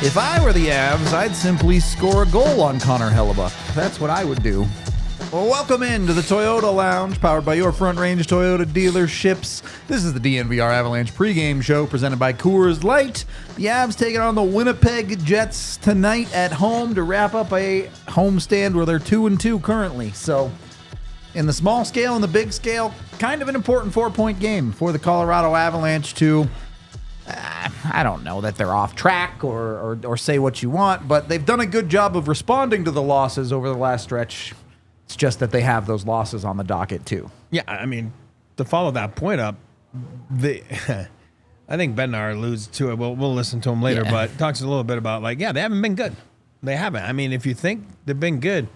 If I were the Avs, I'd simply score a goal on Connor Hellebuyck. That's what I would do. Well, welcome into the Toyota Lounge, powered by your Front Range Toyota dealerships. This is the DNVR Avalanche pregame show presented by Coors Light. The Avs taking on the Winnipeg Jets tonight at home to wrap up a homestand where they're 2-2 currently. So, in the small scale and the big scale, kind of an important 4-point game for the Colorado Avalanche to... I don't know that they're off track or say what you want, but they've done a good job of responding to the losses over the last stretch. It's just that they have those losses on the docket too. Yeah, I mean, to follow that point up, I think Bednar alludes to it. We'll listen to him later, but talks a little bit about they haven't been good. They haven't. I mean, if you think they've been good,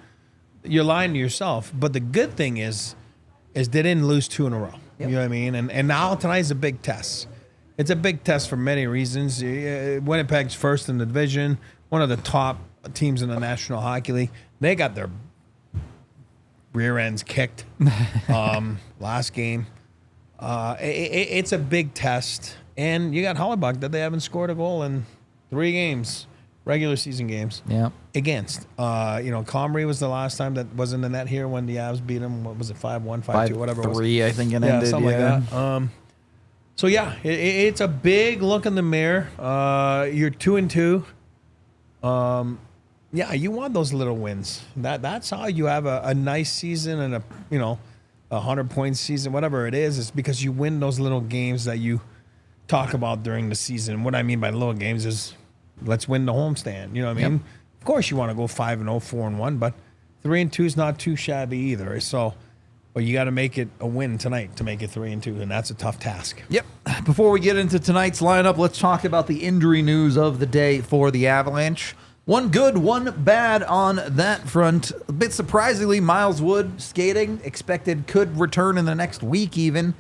you're lying to yourself. But the good thing is they didn't lose 2 in a row. Yep. You know what I mean? And now tonight's a big test. It's a big test for many reasons. Winnipeg's first in the division, one of the top teams in the National Hockey League. They got their rear ends kicked last game. It's a big test. And you got Hellebuyck that they haven't scored a goal in 3 games, regular season games, against. Comrie was the last time that was in the net here when the Avs beat him. What was it, 5-1, 5-2, whatever it was. 5-3, I think it ended. Something like that. So, it's a big look in the mirror. You're 2-2. You want those little wins. That's how you have a nice season and a 100-point season, whatever it is because you win those little games that you talk about during the season. What I mean by little games is let's win the homestand. You know what I mean? Of course you want to go 5-0, 4-1, but 3-2 is not too shabby either. So... But you got to make it a win tonight to make it 3-2, and that's a tough task. Yep. Before we get into tonight's lineup, let's talk about the injury news of the day for the Avalanche. One good, one bad on that front. A bit surprisingly, Miles Wood skating expected could return in the next week even,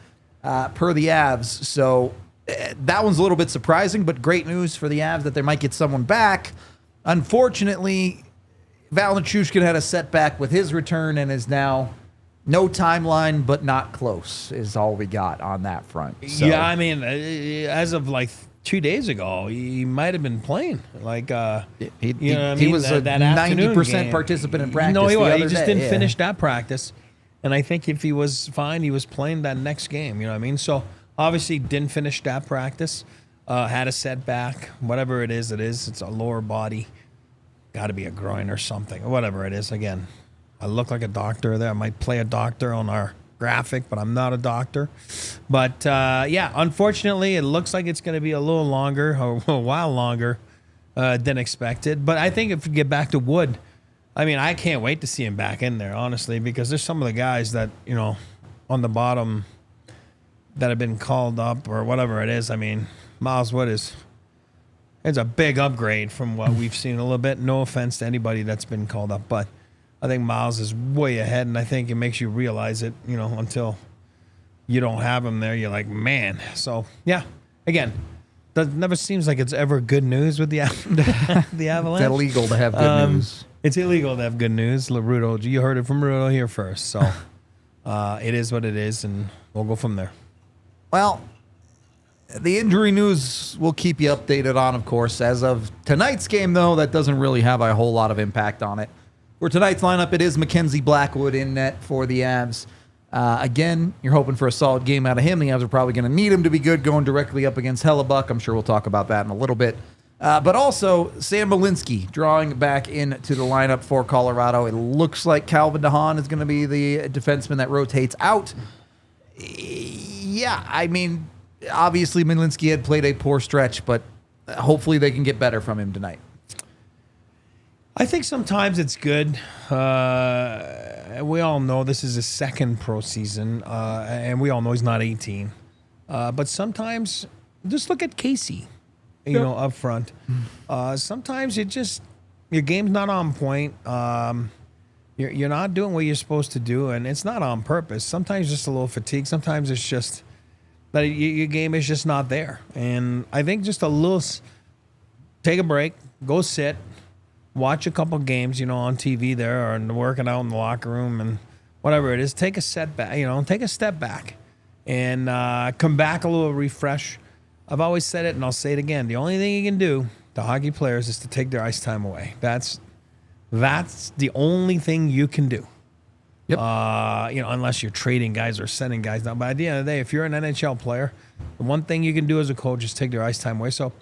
per the Avs. So that one's a little bit surprising, but great news for the Avs that they might get someone back. Unfortunately, Valenchushkin had a setback with his return and is now... No timeline, but not close is all we got on that front. So. Yeah, I mean, as of 2 days ago, he might have been playing. He was a 90% participant in practice. No, he was. He just didn't finish that practice. And I think if he was fine, he was playing that next game. You know what I mean? So obviously didn't finish that practice. Had a setback. Whatever it is. It's a lower body. Got to be a groin or something. Whatever it is. Again. I look like a doctor there. I might play a doctor on our graphic, but I'm not a doctor. But, unfortunately, it looks like it's going to be a little longer, or a while longer than expected. But I think if we get back to Wood, I mean, I can't wait to see him back in there, honestly, because there's some of the guys that, on the bottom that have been called up or whatever it is. I mean, Miles Wood it's a big upgrade from what we've seen a little bit. No offense to anybody that's been called up, but I think Miles is way ahead, and I think it makes you realize it, until you don't have him there. You're like, man. So, again, that never seems like it's ever good news with the Avalanche. It's illegal to have good news. It's illegal to have good news. Rudo, you heard it from Rudo here first. So, it is what it is, and we'll go from there. Well, the injury news we'll keep you updated on, of course. As of tonight's game, though, that doesn't really have a whole lot of impact on it. For tonight's lineup, it is Mackenzie Blackwood in net for the Avs. Again, you're hoping for a solid game out of him. The Avs are probably going to need him to be good going directly up against Hellebuyck. I'm sure we'll talk about that in a little bit. But also, Sam Belinsky drawing back into the lineup for Colorado. It looks like Calvin DeHaan is going to be the defenseman that rotates out. Yeah, I mean, obviously Belinsky had played a poor stretch, but hopefully they can get better from him tonight. I think sometimes it's good. We all know this is his second pro season, and we all know he's not 18. But sometimes, just look at Casey, you know, up front. Sometimes your game's not on point. You're not doing what you're supposed to do, and it's not on purpose. Sometimes just a little fatigue. Sometimes it's just that your game is just not there. And I think just a little, take a break, go sit, watch a couple games, you know, on TV there, or working out in the locker room and whatever it is. Take a step back, and come back a little refresh. I've always said it, and I'll say it again. The only thing you can do to hockey players is to take their ice time away. That's the only thing you can do. Yep. You know, unless you're trading guys or sending guys down. But at the end of the day, if you're an NHL player, the one thing you can do as a coach is take their ice time away. So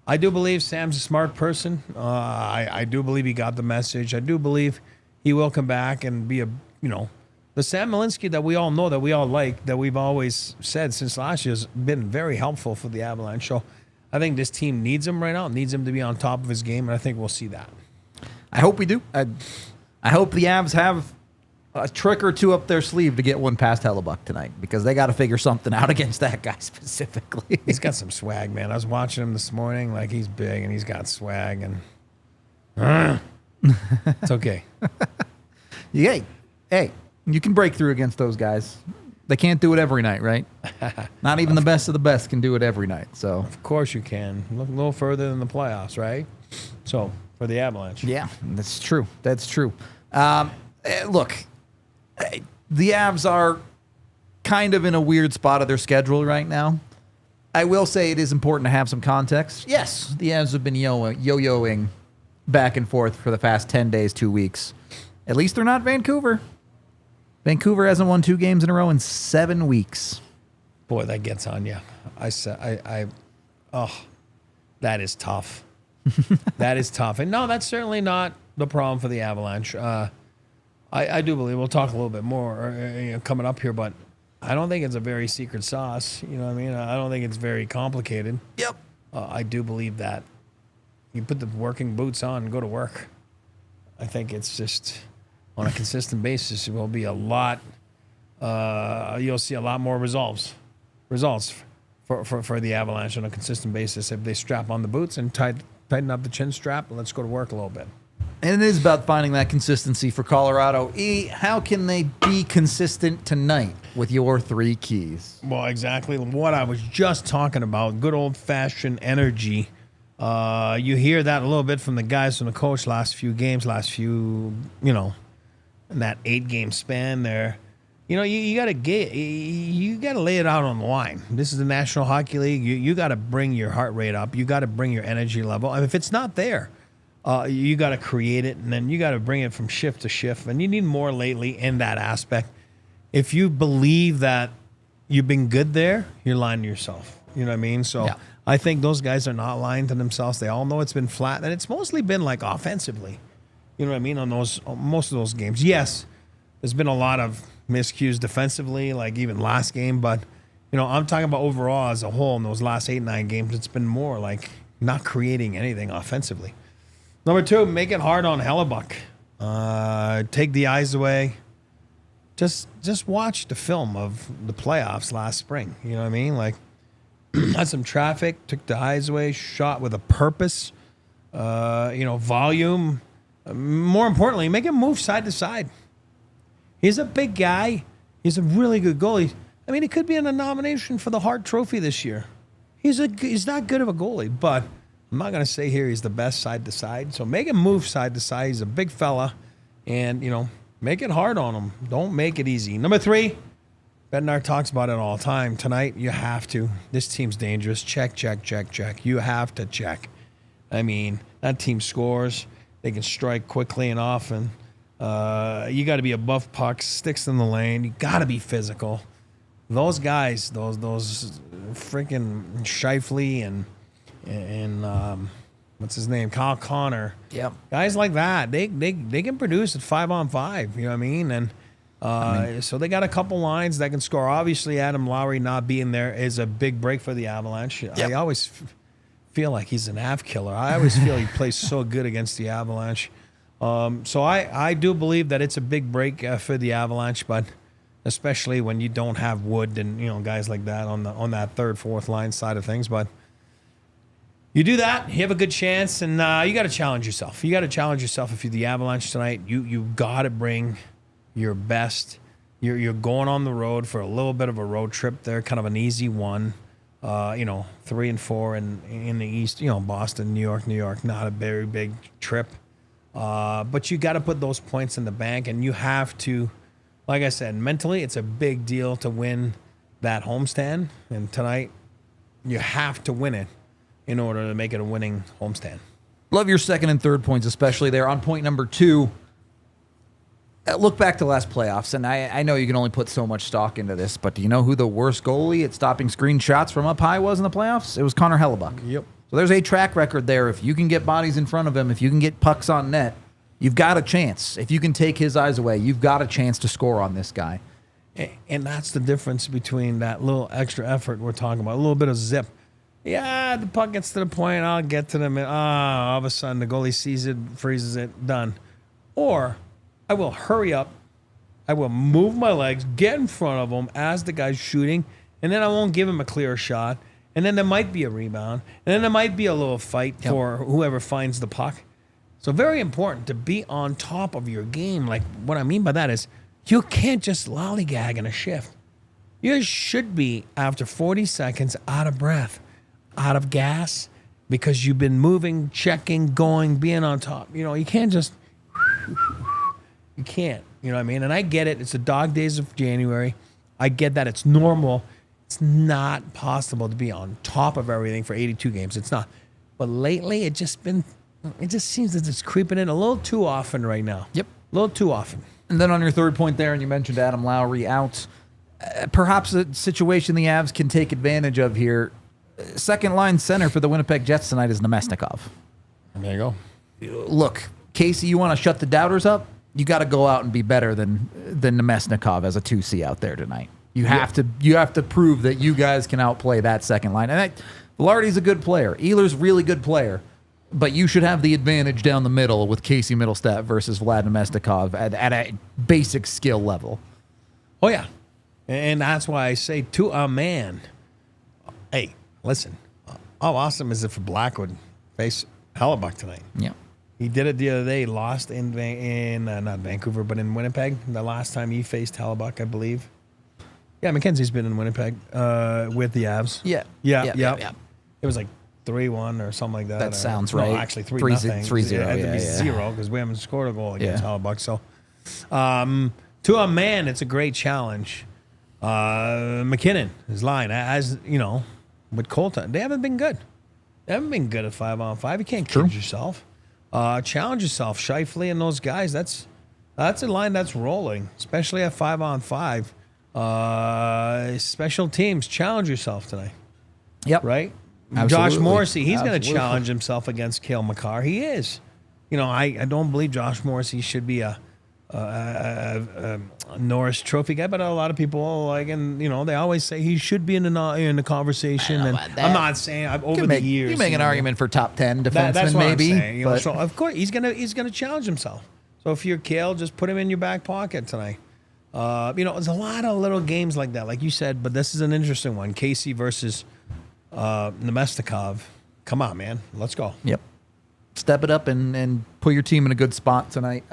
I do believe Sam's a smart person. I do believe he got the message. I do believe he will come back and be the Sam Malinsky that we all know, that we all like, that we've always said since last year has been very helpful for the Avalanche. So I think this team needs him right now, needs him to be on top of his game, and I think we'll see that. I hope we do. I hope the Avs have a trick or two up their sleeve to get one past Hellebuyck tonight, because they got to figure something out against that guy specifically. He's got some swag, man. I was watching him this morning. Like, he's big and he's got swag, and it's okay. Hey, you can break through against those guys. They can't do it every night, right? Not even the best of the best can do it every night. So of course you can. Look a little further than the playoffs, right? So for the Avalanche. Yeah, that's true. That's true. Look, the Avs are kind of in a weird spot of their schedule right now. I will say it is important to have some context. Yes, the Avs have been yo-yoing back and forth for the past 10 days, 2 weeks. At least they're not Vancouver. Vancouver hasn't won 2 games in a row in 7 weeks. Boy, that gets on you. That is tough. That is tough. And no, that's certainly not the problem for the Avalanche. I do believe we'll talk a little bit more coming up here, but I don't think it's a very secret sauce. You know what I mean? I don't think it's very complicated. Yep. I do believe that you put the working boots on and go to work. I think it's just on a consistent basis, it will be a lot. You'll see a lot more results for the Avalanche on a consistent basis if they strap on the boots and tighten up the chin strap, and let's go to work a little bit. And it is about finding that consistency for Colorado. How can they be consistent tonight with your 3 keys? Well, exactly what I was just talking about. Good old-fashioned energy. You hear that a little bit from the guys, from the coach, in that 8-game span there. You know, you gotta lay it out on the line. This is the National Hockey League. You gotta bring your heart rate up. You gotta bring your energy level. And if it's not there, you gotta create it, and then you gotta bring it from shift to shift. And you need more lately in that aspect. If you believe that you've been good there, you're lying to yourself. You know what I mean? So yeah. I think those guys are not lying to themselves. They all know it's been flat, and it's mostly been like offensively. You know what I mean? On most of those games. Yes, there's been a lot of miscues defensively, like even last game. But, I'm talking about overall as a whole in those last 8-9 games, it's been more like not creating anything offensively. Number 2, make it hard on Hellebuyck. Take the eyes away. Just watch the film of the playoffs last spring. You know what I mean? Like, had some traffic, took the eyes away, shot with a purpose, volume. More importantly, make him move side to side. He's a big guy. He's a really good goalie. I mean, he could be in a nomination for the Hart Trophy this year. He's not good of a goalie, but I'm not going to say here he's the best side to side. So make him move side to side. He's a big fella. And, make it hard on him. Don't make it easy. Number 3, Bednar talks about it all the time. Tonight, you have to. This team's dangerous. Check, check, check, check. You have to check. I mean, that team scores. They can strike quickly and often. You got to be above pucks, sticks in the lane. You got to be physical. Those guys, those freaking Scheifele and what's his name, Kyle Connor. Yep. Guys like that, they can produce at 5-on-5. You know what I mean? And so they got a couple lines that can score. Obviously, Adam Lowry not being there is a big break for the Avalanche. Yep. I always feel like he's an Av killer. I always feel he plays so good against the Avalanche. So I do believe that it's a big break for the Avalanche, but especially when you don't have Wood and guys like that on that third, fourth line side of things. But you do that, you have a good chance, and you got to challenge yourself. You got to challenge yourself if you're the Avalanche tonight. You got to bring your best. You're going on the road for a little bit of a road trip there, kind of an easy one. 3 and 4 in the East. Boston, New York, not a very big trip. But you got to put those points in the bank, and you have to, like I said, mentally, it's a big deal to win that homestand. And tonight, you have to win it in order to make it a winning homestand. Love your second and third points, especially there. On point number 2, look back to last playoffs, and I know you can only put so much stock into this, but do you know who the worst goalie at stopping screen shots from up high was in the playoffs? It was Connor Hellebuyck. Yep. So there's a track record there. If you can get bodies in front of him, if you can get pucks on net, you've got a chance. If you can take his eyes away, you've got a chance to score on this guy. And that's the difference between that little extra effort we're talking about, a little bit of zip. Yeah, the puck gets to the point, I'll get to them, and all of a sudden the goalie sees it, freezes it, done. Or I will hurry up, I will move my legs, get in front of him as the guy's shooting, and then I won't give him a clear shot. And then there might be a rebound, and then there might be a little fight for whoever finds the puck. So very important to be on top of your game. Like, what I mean by that is you can't just lollygag in a shift. You should be, after 40 seconds, out of breath, out of gas, because you've been moving, checking, going, being on top. You can't just... You can't. You know what I mean? And I get it. It's the dog days of January. I get that. It's normal. It's not possible to be on top of everything for 82 games. It's not. But lately, it just seems that it's creeping in a little too often right now. Yep. A little too often. And then on your third point there, and you mentioned Adam Lowry out, perhaps a situation the Avs can take advantage of here. Second line center for the Winnipeg Jets tonight is Nemesnikov. There you go. Look, Casey, you want to shut the doubters up? You got to go out and be better than Nemesnikov as a 2C out there tonight. You have to prove that you guys can outplay that second line. And Velarde's a good player. Ehlers really good player. But you should have the advantage down the middle with Casey Middlestat versus Vlad Nemesnikov at a basic skill level. Oh, yeah. And that's why I say to a man, hey, listen, how awesome is it for Blackwood face Hellebuyck tonight? Yeah. He did it the other day. He lost in not Vancouver, but in Winnipeg. The last time he faced Hellebuyck, I believe. Yeah, McKenzie's been in Winnipeg with the Avs. Yeah. It was like 3-1 or something like that. That sounds right. No, actually 3-0. 3-0. It had to be 0 because we haven't scored a goal against Hellebuyck. So, to a man, it's a great challenge. McKinnon, his line, as you know, with Colton, they haven't been good. They haven't been good at 5-on-5. You can't kid yourself. Challenge yourself. Scheifele and those guys, that's a line that's rolling, especially at 5-on-5. Special teams, challenge yourself tonight. Yep. Right? Absolutely. Josh Morrissey, he's going to challenge himself against Cale Makar. He is. I don't believe Josh Morrissey should be a Norris Trophy guy, but a lot of people they always say he should be in the conversation. And I'm not saying over the years you make an argument for top 10 defenseman, that's what maybe. I'm saying, so of course he's gonna challenge himself. So if you're Cale, just put him in your back pocket tonight. There's a lot of little games like that, like you said, but this is an interesting one. Casey versus Nemesnikov. Come on, man, let's go. Yep. Step it up and put your team in a good spot tonight.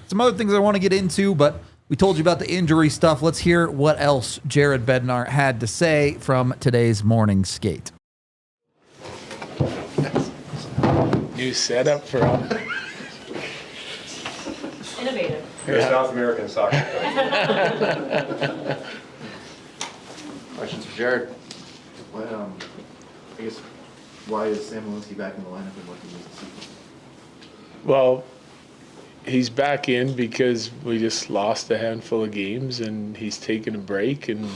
Some other things I want to get into, but we told you about the injury stuff. Let's hear what else Jared Bednar had to say from today's morning skate. New setup for innovative. You're South American soccer. Questions for Jared. I guess, why is Sam Walensky back in the lineup and what do you need to see? Well, he's back in because we just lost a handful of games and he's taken a break and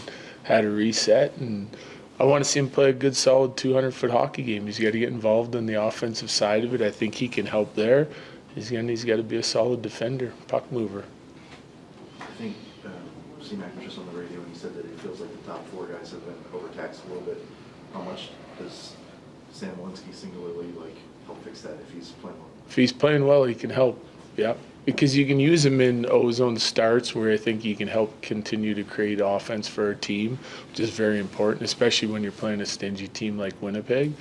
had a reset. And I want to see him play a good, solid 200-foot hockey game. He's got to get involved in the offensive side of it. I think he can help there. He's got to be a solid defender, puck mover. I think C-Mac was just on the radio and he said that it feels like the top 4 guys have been overtaxed a little bit. How much does Sam Walensky singularly help fix that if he's playing well? If he's playing well, he can help. Yep. because you can use him in ozone starts where I think you can help continue to create offense for our team, which is very important, especially when you're playing a stingy team like Winnipeg.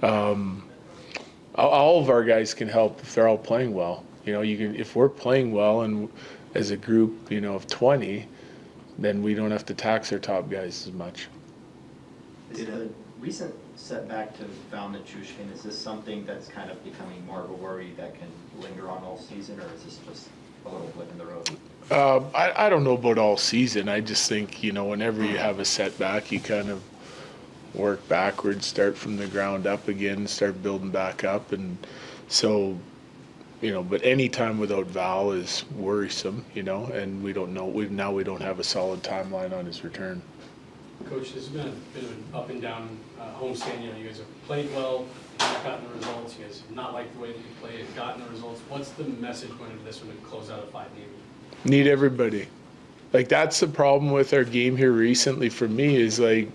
All of our guys can help if they're all playing well. You know, you can, if we're playing well and as a group, you know, of 20, then we don't have to tax our top guys as much. Is the recent setback to Val Nichushkin, is this something that's kind of becoming more of a worry that can linger on all season, or is this just a little blip in the road? I don't know about all season. I just think, you know, whenever you have a setback, you kind of work backwards, start from the ground up again, start building back up. And so, you know, but any time without Val is worrisome, you know, and we don't know, we don't have a solid timeline on his return. Coach, this has been a bit of an up and down homestand. You know, you guys have played well, not gotten the results. You guys have not liked the way that you played, have gotten the results. What's the message going into this one to close out a 5-game? Need everybody. Like, that's the problem with our game here recently for me is, like,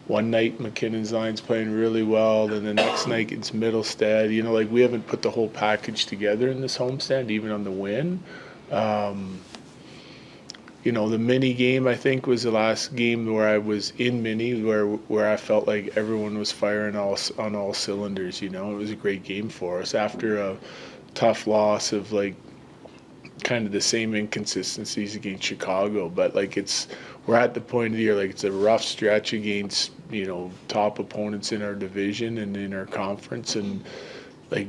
one night McKinnon's line's playing really well, then the next night it's Middlestead. You know, like, we haven't put the whole package together in this homestand, even on the win. You know, the mini game, I think, was the last game where I was in mini, where I felt like everyone was firing on all cylinders. You know, it was a great game for us after a tough loss of, like, kind of the same inconsistencies against Chicago. But, like, we're at the point of the year, like, it's a rough stretch against, you know, top opponents in our division and in our conference, and, like,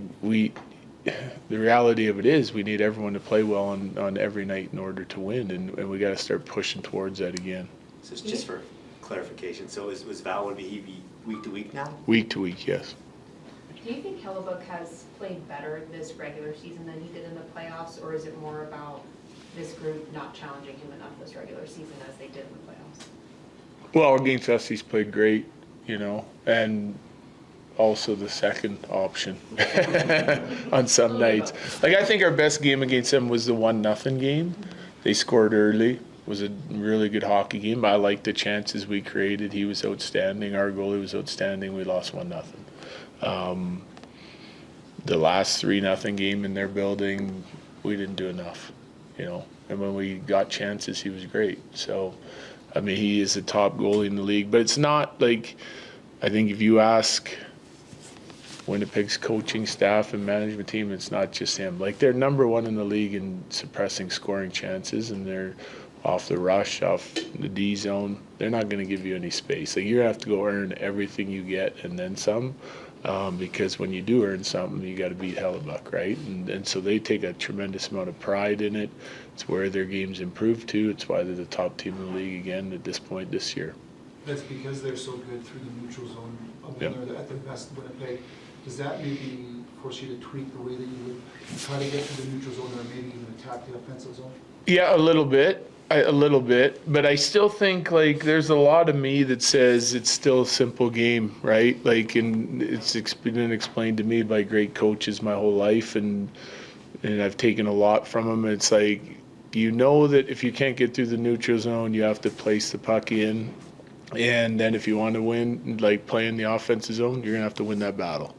the reality of it is we need everyone to play well on every night in order to win, and we got to start pushing towards that again. So just for clarification, so was Val, would he be week to week now? Week to week, yes. Do you think Hellebuyck has played better this regular season than he did in the playoffs, or is it more about this group not challenging him enough this regular season as they did in the playoffs? Well, against us, he's played great, you know, and also the second option on some nights. Like, I think our best game against them was the 1-0 game. They scored early. It was a really good hockey game. I liked the chances we created. He was outstanding. Our goalie was outstanding. We lost 1-0. The last 3-0 game in their building, we didn't do enough, you know. And when we got chances, he was great. So, I mean, he is the top goalie in the league. But it's not like, I think if you ask Winnipeg's coaching staff and management team, it's not just him. Like, they're number one in the league in suppressing scoring chances, and they're off the rush, off the D zone. They're not going to give you any space. Like, you're going to have to go earn everything you get and then some, because when you do earn something, you got to beat Hellebuyck, right? And so they take a tremendous amount of pride in it. It's where their game's improved to. It's why they're the top team in the league again at this point this year. That's because they're so good through the neutral zone. Yep. They're at their best in Winnipeg. Does that maybe force you to tweak the way that you would try to get to the neutral zone, or maybe even attack the offensive zone? Yeah, a little bit. But I still think, like, there's a lot of me that says it's still a simple game, right? Like, and it's been explained to me by great coaches my whole life, and I've taken a lot from them. It's like, you know that if you can't get through the neutral zone, you have to place the puck in. And then if you want to win, like, play in the offensive zone, you're going to have to win that battle.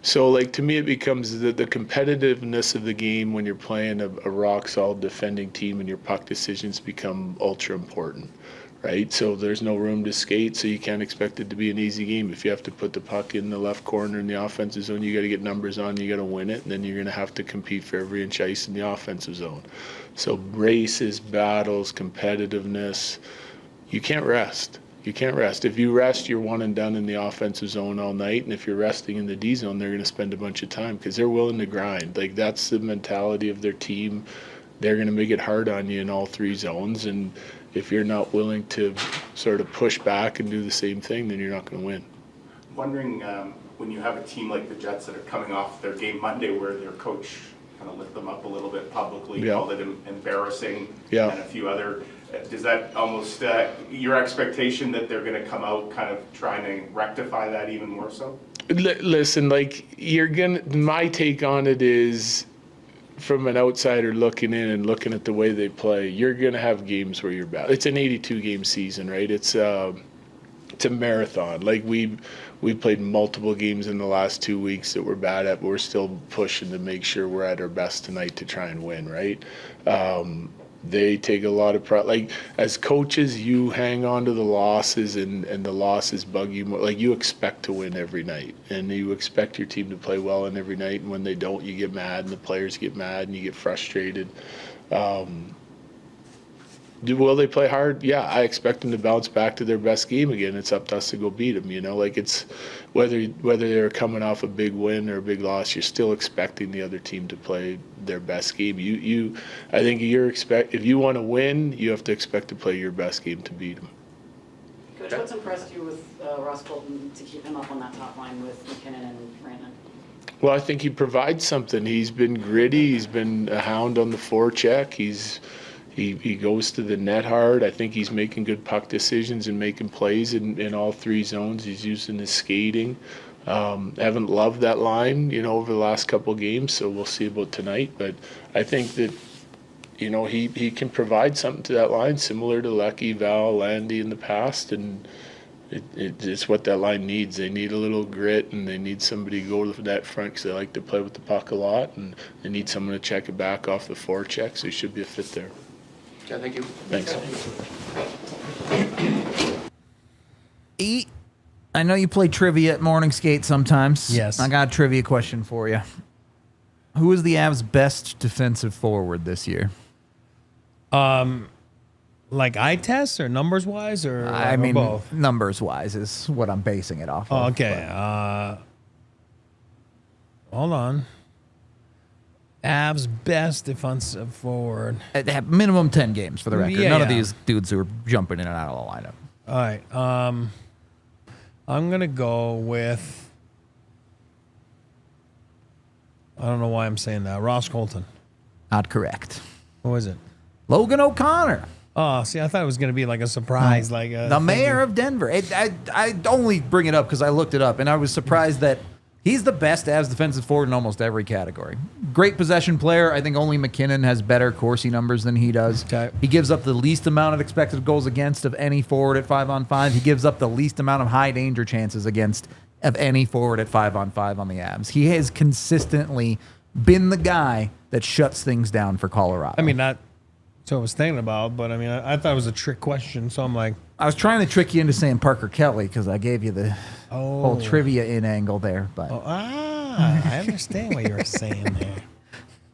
So, like, to me, it becomes the competitiveness of the game when you're playing a rock-solid defending team, and your puck decisions become ultra important, right? So there's no room to skate, so you can't expect it to be an easy game. If you have to put the puck in the left corner in the offensive zone, you got to get numbers on, you got to win it, and then you're going to have to compete for every inch ice in the offensive zone. So races, battles, competitiveness, you can't rest. You can't rest. If you rest, you're one and done in the offensive zone all night. And if you're resting in the D zone, they're going to spend a bunch of time because they're willing to grind. Like, that's the mentality of their team. They're going to make it hard on you in all three zones. And if you're not willing to sort of push back and do the same thing, then you're not going to win. Wondering, when you have a team like the Jets that are coming off their game Monday, where their coach kind of lit them up a little bit publicly, called it embarrassing, and a few other. Does that almost your expectation that they're going to come out kind of trying to rectify that even more so? Listen, like, my take on it is, from an outsider looking in and looking at the way they play, you're going to have games where you're bad. It's an 82-game season, right? It's it's a marathon. Like we played multiple games in the last 2 weeks that we're bad at, but we're still pushing to make sure we're at our best tonight to try and win, right? They take a lot of pride. Like, as coaches, you hang on to the losses, and the losses bug you more. Like, you expect to win every night, and you expect your team to play well in every night, and when they don't, you get mad, and the players get mad, and you get frustrated. Will they play hard? Yeah, I expect them to bounce back to their best game again. It's up to us to go beat them, you know? Like, it's whether they're coming off a big win or a big loss, you're still expecting the other team to play their best game. I think if you want to win, you have to expect to play your best game to beat them. Coach, what's impressed you with Ross Colton to keep him up on that top line with McKinnon and Rantanen? Well, I think he provides something. He's been gritty. He's been a hound on the forecheck. He goes to the net hard. I think he's making good puck decisions and making plays in all three zones. He's using his skating. Haven't loved that line, over the last couple of games, so we'll see about tonight. But I think that, he can provide something to that line similar to Lucky, Val, Landy in the past, and it's what that line needs. They need a little grit, and they need somebody to go to that front because they like to play with the puck a lot, and they need someone to check it back off the forecheck, so he should be a fit there. Yeah, thank you. Thanks. I know you play trivia at Morning Skate sometimes. Yes. I got a trivia question for you. Who is the Avs' best defensive forward this year? Like eye tests or numbers wise, or both? Numbers wise is what I'm basing it off of. Oh, okay. Hold on. Avs' best defensive forward. They have minimum 10 games for the record. Yeah, None of yeah. these dudes who are jumping in and out of the lineup. All right. I'm going to go with, I don't know why I'm saying that, Ross Colton. Not correct. Who is it? Logan O'Connor. Oh, see, I thought it was going to be like a surprise. Like the mayor of Denver. I only bring it up because I looked it up, and I was surprised that he's the best Avs defensive forward in almost every category. Great possession player. I think only McKinnon has better Corsi numbers than he does. Okay. He gives up the least amount of expected goals against of any forward at 5-on-5. He gives up the least amount of high danger chances against of any forward at 5-on-5 on the Avs. He has consistently been the guy that shuts things down for Colorado. I mean, that's what I was thinking about, but I mean, I thought it was a trick question, so I'm like. I was trying to trick you into saying Parker Kelly because I gave you the whole trivia in angle there. But I understand what you were saying there.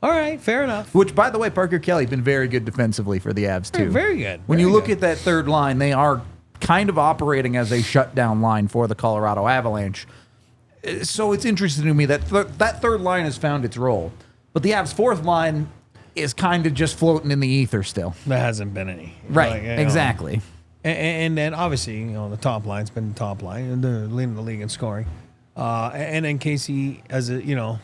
All right, fair enough. Which, by the way, Parker Kelly been very good defensively for the Avs, too. Very good. When you look at that third line, they are kind of operating as a shutdown line for the Colorado Avalanche. So it's interesting to me that that third line has found its role. But the Avs' fourth line is kind of just floating in the ether still. There hasn't been any. Right, exactly. And then obviously, the top line's been the top line, and they're leading the league in scoring. And then Casey, as a,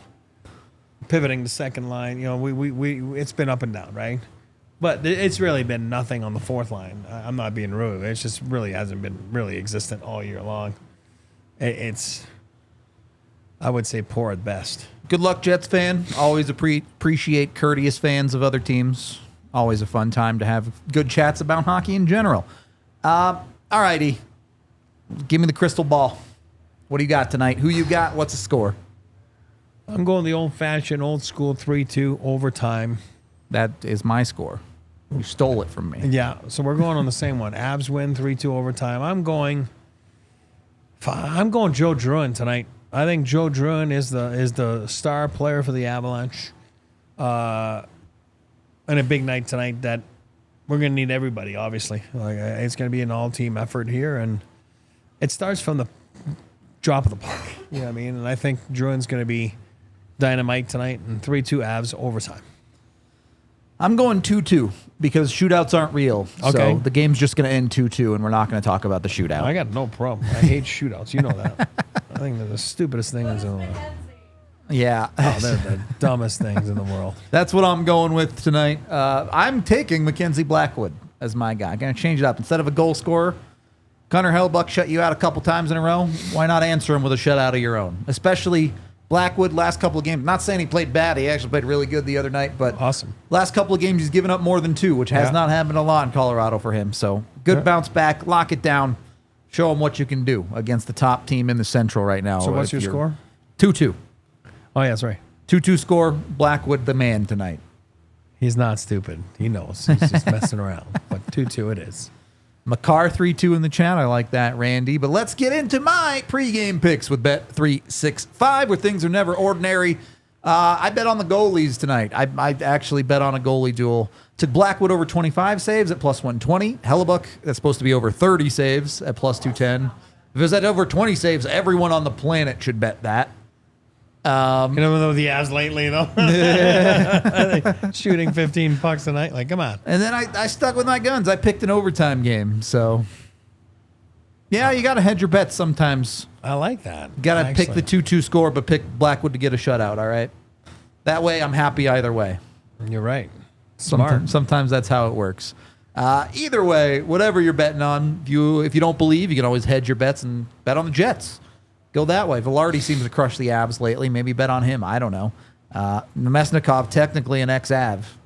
pivoting the second line, we it's been up and down, right? But it's really been nothing on the fourth line. I'm not being rude. It just really hasn't been really existent all year long. It's, I would say, poor at best. Good luck, Jets fan. Always appreciate courteous fans of other teams. Always a fun time to have good chats about hockey in general. All righty. Give me the crystal ball. What do you got tonight? Who you got? What's the score? I'm going the old-fashioned, old-school 3-2 overtime. That is my score. You stole it from me. Yeah, so we're going on the same one. Avs win 3-2 overtime. I'm going Joe Druin tonight. I think Joe Druin is the star player for the Avalanche. And a big night tonight that we're going to need everybody, obviously. Like, it's going to be an all-team effort here, and it starts from the drop of the puck. You know what I mean? And I think Druin's going to be dynamite tonight, and 3-2 Avs overtime. I'm going 2-2 because shootouts aren't real. Okay. So the game's just going to end 2-2, and we're not going to talk about the shootout. I got no problem. I hate shootouts. You know that. I think they're the stupidest things in the world. Yeah. Oh, they're the dumbest things in the world. That's what I'm going with tonight. I'm taking Mackenzie Blackwood as my guy. Going to change it up. Instead of a goal scorer, Connor Hellebuyck shut you out a couple times in a row. Why not answer him with a shutout of your own? Especially Blackwood, last couple of games. Not saying he played bad. He actually played really good the other night. But awesome. Last couple of games, he's given up more than 2, which has not happened a lot in Colorado for him. So good bounce back. Lock it down. Show them what you can do against the top team in the Central right now. So what's your score? 2-2. Oh, yeah, that's right. 2-2 score. Blackwood the man tonight. He's not stupid. He knows. He's just messing around. But 2-2 it is. McCarr 3-2 in the chat. I like that, Randy. But let's get into my pregame picks with Bet365, where things are never ordinary. I bet on the goalies tonight. I actually bet on a goalie duel. Took Blackwood over 25 saves at plus 120. Hellebuyck, that's supposed to be over 30 saves at plus 210. If it was at over 20 saves, everyone on the planet should bet that. You know the Avs lately, though. Shooting 15 pucks a night. Like, come on. And then I stuck with my guns. I picked an overtime game. So, yeah, you got to hedge your bets sometimes. I like that. You got to pick the 2-2 score, but pick Blackwood to get a shutout, all right? That way I'm happy either way. You're right. Sometimes that's how it works. Either way, whatever you're betting on, if you don't believe, you can always hedge your bets and bet on the Jets. Go that way. Velarde seems to crush the Avs lately. Maybe bet on him. I don't know. Nemesnikov, technically an ex-Av.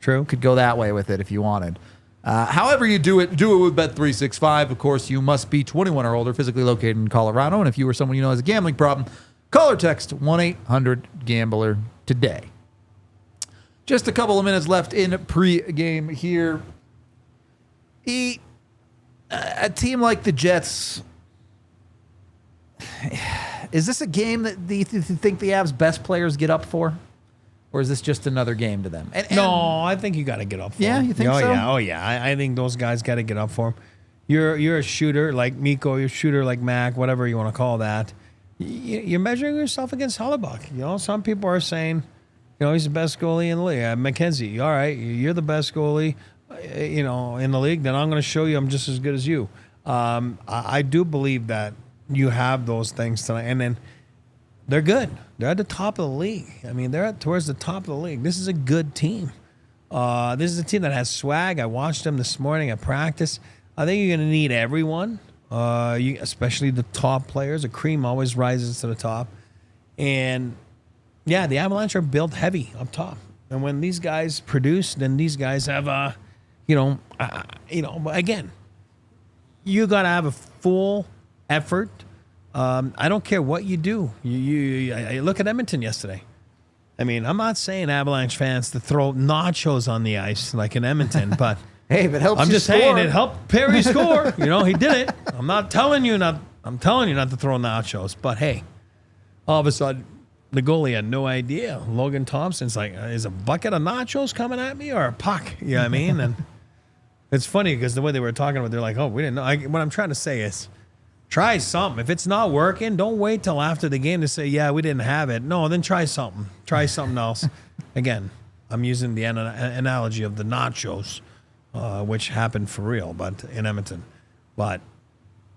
True. Could go that way with it if you wanted. However you do it with Bet365. Of course, you must be 21 or older, physically located in Colorado. And if you or someone you know has a gambling problem, call or text 1-800-GAMBLER today. Just a couple of minutes left in pre-game here. A team like the Jets, is this a game that you think the Avs' best players get up for? Or is this just another game to them? No, I think you got to get up for them. Yeah, you think so? Yeah. Oh, yeah. I think those guys got to get up for them. You're a shooter like Mikko, you're a shooter like Mac, whatever you want to call that. You're measuring yourself against Hellebuyck. Some people are saying, he's the best goalie in the league. McKenzie, all right, you're the best goalie, in the league. Then I'm going to show you I'm just as good as you. I do believe that you have those things tonight, and then they're good. They're at the top of the league. I mean, they're towards the top of the league. This is a good team. This is a team that has swag. I watched them this morning at practice. I think you're going to need everyone, especially the top players. The cream always rises to the top. And, yeah, the Avalanche are built heavy up top. And when these guys produce, then these guys have, again, you got to have a full effort. I don't care what you do. You look at Edmonton yesterday. I mean, I'm not saying Avalanche fans to throw nachos on the ice like in Edmonton, but hey, if it helps, I'm just saying it helped Perry score. He did it. I'm telling you not to throw nachos, but hey, all of a sudden the goalie had no idea. Logan Thompson's like, is a bucket of nachos coming at me or a puck? You know what I mean? And it's funny because the way they were talking about it, they're like, oh, we didn't know. What I'm trying to say is, try something. If it's not working, don't wait till after the game to say, yeah, we didn't have it. No, then try something. Try something else. Again, I'm using the analogy of the nachos, which happened for real, but in Edmonton. But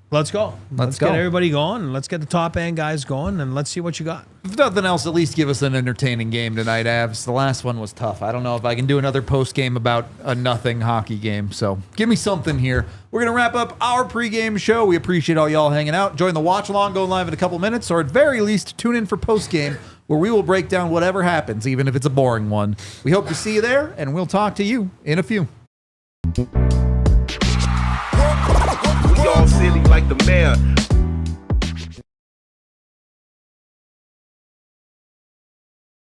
let's go. Let's get everybody going, and let's get the top end guys going, and let's see what you got. If nothing else, at least give us an entertaining game tonight, Avs. The last one was tough. I don't know if I can do another post game about a nothing hockey game. So give me something here. We're going to wrap up our pregame show. We appreciate all y'all hanging out. Join the watch along, going live in a couple minutes, or at very least tune in for post game, where we will break down whatever happens, even if it's a boring one. We hope to see you there, and we'll talk to you in a few. We all silly like the mayor.